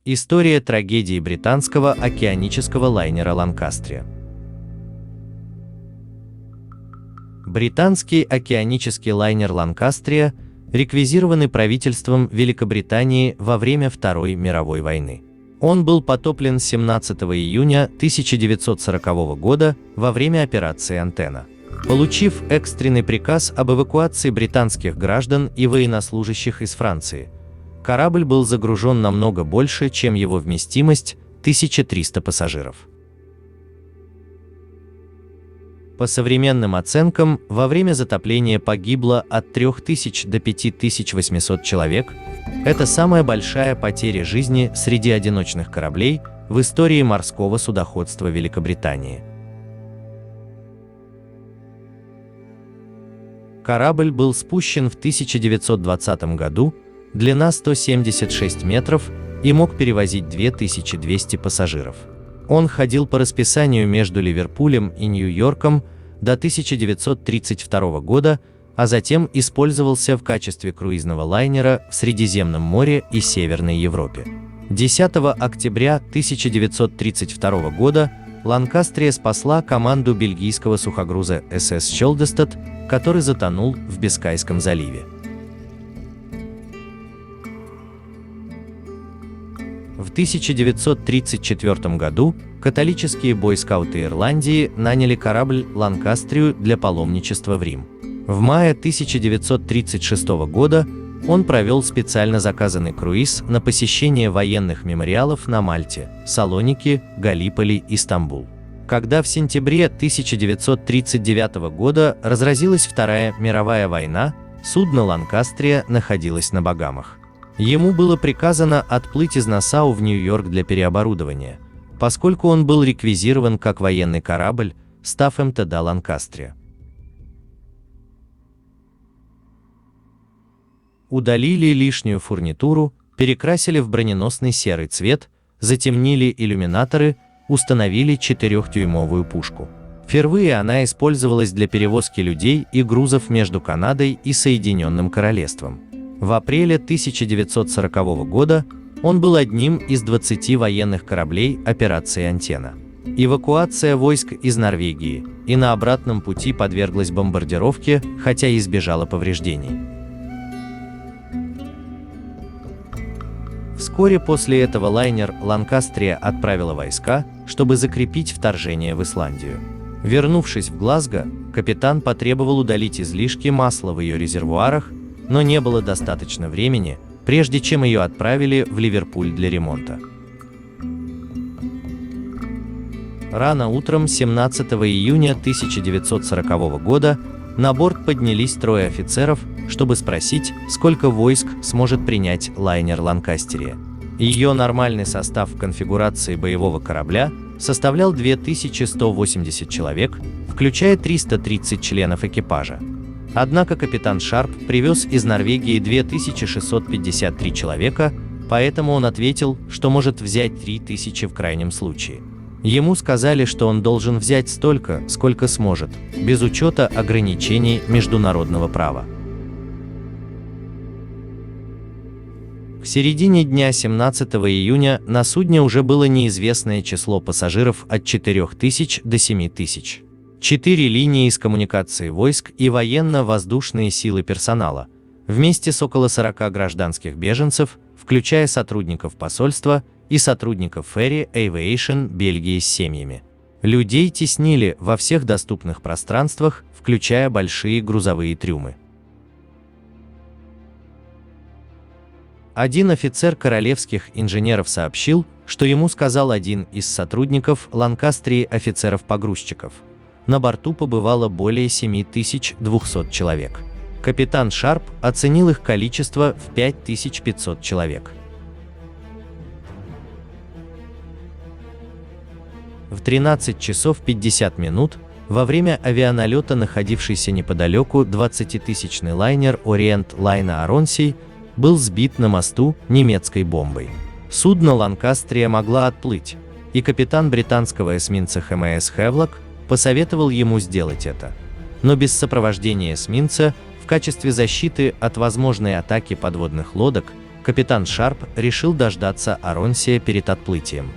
История трагедии британского океанического лайнера «Ланкастрия». Британский океанический лайнер «Ланкастрия» реквизированы правительством Великобритании во время Второй мировой войны. Он был потоплен 17 июня 1940 года во время операции «Антенна». Получив экстренный приказ об эвакуации британских граждан и военнослужащих из Франции, корабль был загружен намного больше, чем его вместимость – 1300 пассажиров. По современным оценкам, во время затопления погибло от 3000 до 5800 человек. Это самая большая потеря жизни среди одиночных кораблей в истории морского судоходства Великобритании. Корабль был спущен в 1920 году, длина 176 метров и мог перевозить 2200 пассажиров. Он ходил по расписанию между Ливерпулем и Нью-Йорком до 1932 года, а затем использовался в качестве круизного лайнера в Средиземном море и Северной Европе. 10 октября 1932 года «Ланкастрия» спасла команду бельгийского сухогруза СС «Чолдестад», который затонул в Бискайском заливе. В 1934 году католические бойскауты Ирландии наняли корабль «Ланкастрию» для паломничества в Рим. В мае 1936 года он провел специально заказанный круиз на посещение военных мемориалов на Мальте, Салоники, Галиполи и Стамбул. Когда в сентябре 1939 года разразилась Вторая мировая война, судно «Ланкастрия» находилось на Багамах. Ему было приказано отплыть из Нассау в Нью-Йорк для переоборудования, поскольку он был реквизирован как военный корабль, став МТД «Ланкастрия». Удалили лишнюю фурнитуру, перекрасили в броненосный серый цвет, затемнили иллюминаторы, установили 4-дюймовую пушку. Впервые она использовалась для перевозки людей и грузов между Канадой и Соединенным Королевством. В апреле 1940 года он был одним из 20 военных кораблей операции «Антенна». Эвакуация войск из Норвегии и на обратном пути подверглась бомбардировке, хотя и избежала повреждений. Вскоре после этого лайнер «Ланкастрия» отправила войска, чтобы закрепить вторжение в Исландию. Вернувшись в Глазго, капитан потребовал удалить излишки масла в ее резервуарах, но не было достаточно времени, прежде чем ее отправили в Ливерпуль для ремонта. Рано утром 17 июня 1940 года на борт поднялись 3 офицеров, чтобы спросить, сколько войск сможет принять лайнер «Ланкастрия». Ее нормальный состав в конфигурации боевого корабля составлял 2180 человек, включая 330 членов экипажа. Однако капитан Шарп привез из Норвегии 2653 человека, поэтому он ответил, что может взять 3000 в крайнем случае. Ему сказали, что он должен взять столько, сколько сможет, без учета ограничений международного права. В середине дня 17 июня на судне уже было неизвестное число пассажиров от 4000 до 7000. 4 линии из коммуникации войск и военно-воздушные силы персонала, вместе с около 40 гражданских беженцев, включая сотрудников посольства и сотрудников Ferry Aviation Бельгии с семьями. Людей теснили во всех доступных пространствах, включая большие грузовые трюмы. Один офицер королевских инженеров сообщил, что ему сказал один из сотрудников «Ланкастрии» офицеров-погрузчиков. На борту побывало более 7200 человек. Капитан Шарп оценил их количество в 5500 человек. В 13 часов 50 минут во время авианалета находившийся неподалеку 20-тысячный лайнер «Ориент Лайна Аронсий» был сбит на мосту немецкой бомбой. Судно «Ланкастрия» могла отплыть, и капитан британского эсминца ХМС «Хевлок» посоветовал ему сделать это. Но без сопровождения эсминца, в качестве защиты от возможной атаки подводных лодок, капитан Шарп решил дождаться Аронсия перед отплытием.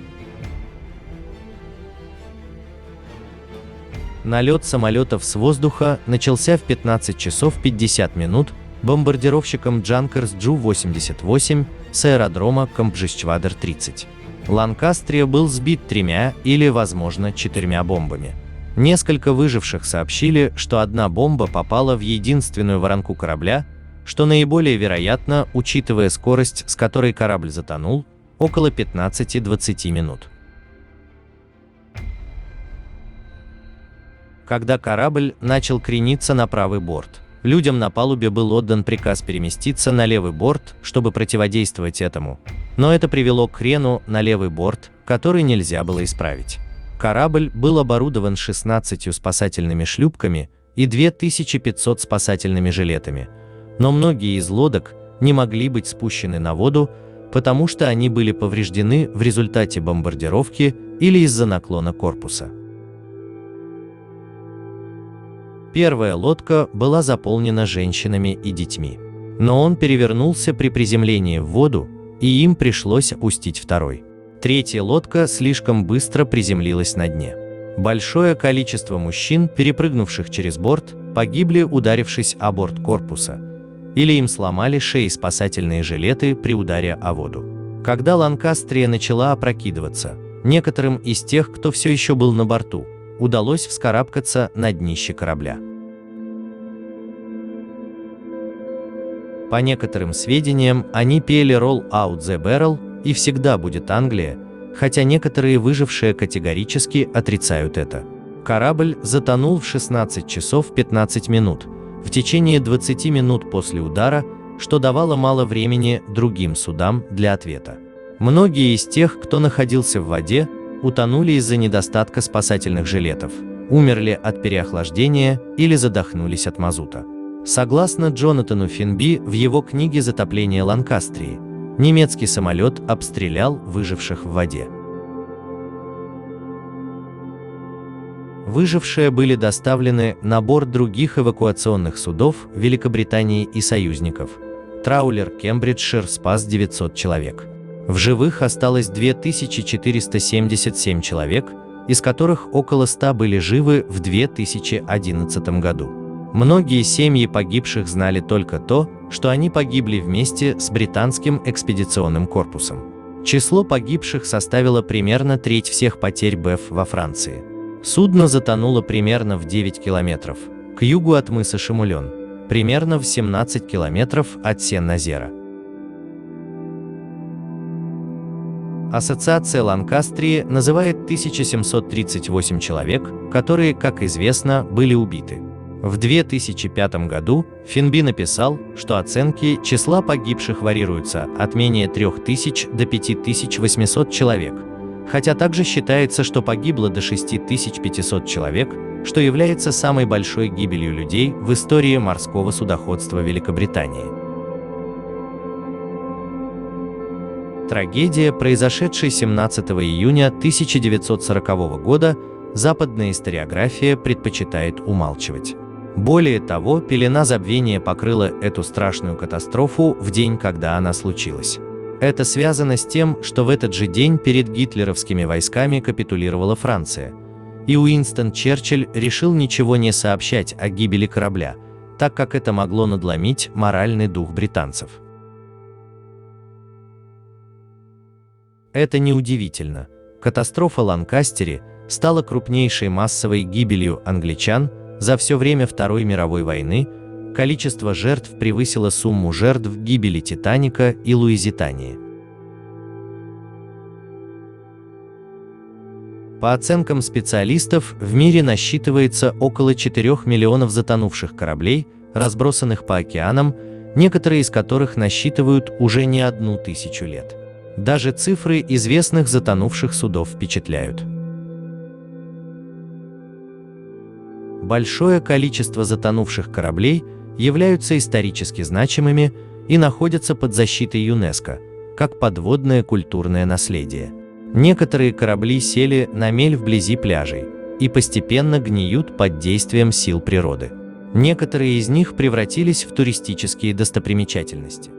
Налет самолетов с воздуха начался в 15 часов 50 минут бомбардировщиком Junkers Ju-88 с аэродрома Камбжичвадер-30. Ланкастрия был сбит 3 или, возможно, 4 бомбами. Несколько выживших сообщили, что одна бомба попала в единственную воронку корабля, что наиболее вероятно, учитывая скорость, с которой корабль затонул, около 15-20 минут. Когда корабль начал крениться на правый борт, людям на палубе был отдан приказ переместиться на левый борт, чтобы противодействовать этому, но это привело к крену на левый борт, который нельзя было исправить. Корабль был оборудован 16 спасательными шлюпками и 2500 спасательными жилетами, но многие из лодок не могли быть спущены на воду, потому что они были повреждены в результате бомбардировки или из-за наклона корпуса. Первая лодка была заполнена женщинами и детьми, но он перевернулся при приземлении в воду, и им пришлось опустить второй. Третья лодка слишком быстро приземлилась на дне. Большое количество мужчин, перепрыгнувших через борт, погибли, ударившись о борт корпуса, или им сломали шеи спасательные жилеты при ударе о воду. Когда Ланкастрия начала опрокидываться, некоторым из тех, кто все еще был на борту, удалось вскарабкаться на днище корабля. По некоторым сведениям, они пели «Roll out the barrel» и «Всегда будет Англия», хотя некоторые выжившие категорически отрицают это. Корабль затонул в 16 часов 15 минут, в течение 20 минут после удара, что давало мало времени другим судам для ответа. Многие из тех, кто находился в воде, утонули из-за недостатка спасательных жилетов, умерли от переохлаждения или задохнулись от мазута. Согласно Джонатану Финби в его книге «Затопление Ланкастрии», немецкий самолет обстрелял выживших в воде. Выжившие были доставлены на борт других эвакуационных судов Великобритании и союзников. Траулер «Кембриджшир» спас 900 человек. В живых осталось 2477 человек, из которых около 100 были живы в 2011 году. Многие семьи погибших знали только то, что они погибли вместе с британским экспедиционным корпусом. Число погибших составило примерно треть всех потерь БЭФ во Франции. Судно затонуло примерно в 9 километров к югу от мыса Шамулен, примерно в 17 километров от Сен-Назера. Ассоциация Ланкастрии называет 1738 человек, которые, как известно, были убиты. В 2005 году Финби написал, что оценки числа погибших варьируются от менее 3000 до 5800 человек, хотя также считается, что погибло до 6500 человек, что является самой большой гибелью людей в истории морского судоходства Великобритании. Трагедия, произошедшая 17 июня 1940 года, западная историография предпочитает умалчивать. Более того, пелена забвения покрыла эту страшную катастрофу в день, когда она случилась. Это связано с тем, что в этот же день перед гитлеровскими войсками капитулировала Франция, и Уинстон Черчилль решил ничего не сообщать о гибели корабля, так как это могло надломить моральный дух британцев. Это неудивительно. Катастрофа Ланкастере стала крупнейшей массовой гибелью англичан за все время Второй мировой войны. Количество жертв превысило сумму жертв гибели Титаника и Луизитании. По оценкам специалистов, в мире насчитывается около 4 миллионов затонувших кораблей, разбросанных по океанам, некоторые из которых насчитывают уже не 1000 лет. Даже цифры известных затонувших судов впечатляют. Большое количество затонувших кораблей являются исторически значимыми и находятся под защитой ЮНЕСКО, как подводное культурное наследие. Некоторые корабли сели на мель вблизи пляжей и постепенно гниют под действием сил природы. Некоторые из них превратились в туристические достопримечательности.